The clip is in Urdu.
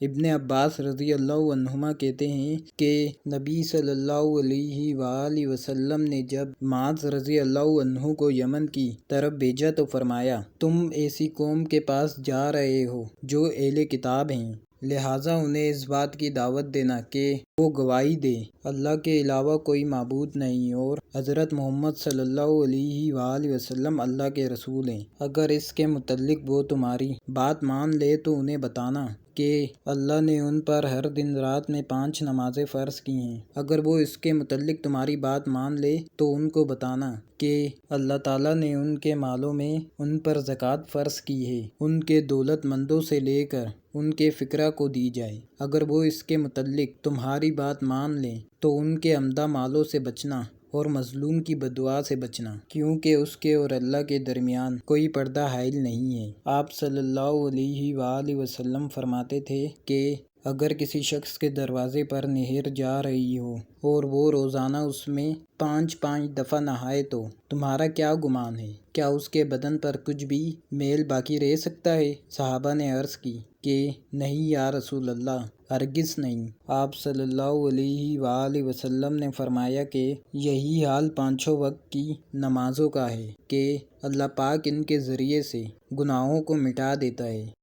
ابن عباس رضی اللہ عنہما کہتے ہیں کہ نبی صلی اللہ علیہ وآلہ وسلم نے جب معاذ رضی اللہ عنہ کو یمن کی طرف بھیجا تو فرمایا، تم ایسی قوم کے پاس جا رہے ہو جو اہل کتاب ہیں، لہٰذا انہیں اس بات کی دعوت دینا کہ وہ گواہی دے اللہ کے علاوہ کوئی معبود نہیں اور حضرت محمد صلی اللہ علیہ وآلہ وسلم اللہ کے رسول ہیں۔ اگر اس کے متعلق وہ تمہاری بات مان لے تو انہیں بتانا کہ اللہ نے ان پر ہر دن رات میں 5 نمازیں فرض کی ہیں۔ اگر وہ اس کے متعلق تمہاری بات مان لے تو ان کو بتانا کہ اللہ تعالیٰ نے ان کے مالوں میں ان پر زکوٰۃ فرض کی ہے، ان کے دولت مندوں سے لے کر ان کے فقراء کو دی جائے۔ اگر وہ اس کے متعلق تمہاری بات مان لیں تو ان کے عمدہ مالوں سے بچنا اور مظلوم کی بددعا سے بچنا، کیونکہ اس کے اور اللہ کے درمیان کوئی پردہ حائل نہیں ہے۔ آپ صلی اللہ علیہ وآلہ وسلم فرماتے تھے کہ اگر کسی شخص کے دروازے پر نہر جا رہی ہو اور وہ روزانہ اس میں 5 دفعہ نہائے تو تمہارا کیا گمان ہے؟ کیا اس کے بدن پر کچھ بھی میل باقی رہ سکتا ہے؟ صحابہ نے عرض کی کہ نہیں یا رسول اللہ، ہرگز نہیں۔ آپ صلی اللہ علیہ وآلہ وسلم نے فرمایا کہ یہی حال 5 وقت کی نمازوں کا ہے کہ اللہ پاک ان کے ذریعے سے گناہوں کو مٹا دیتا ہے۔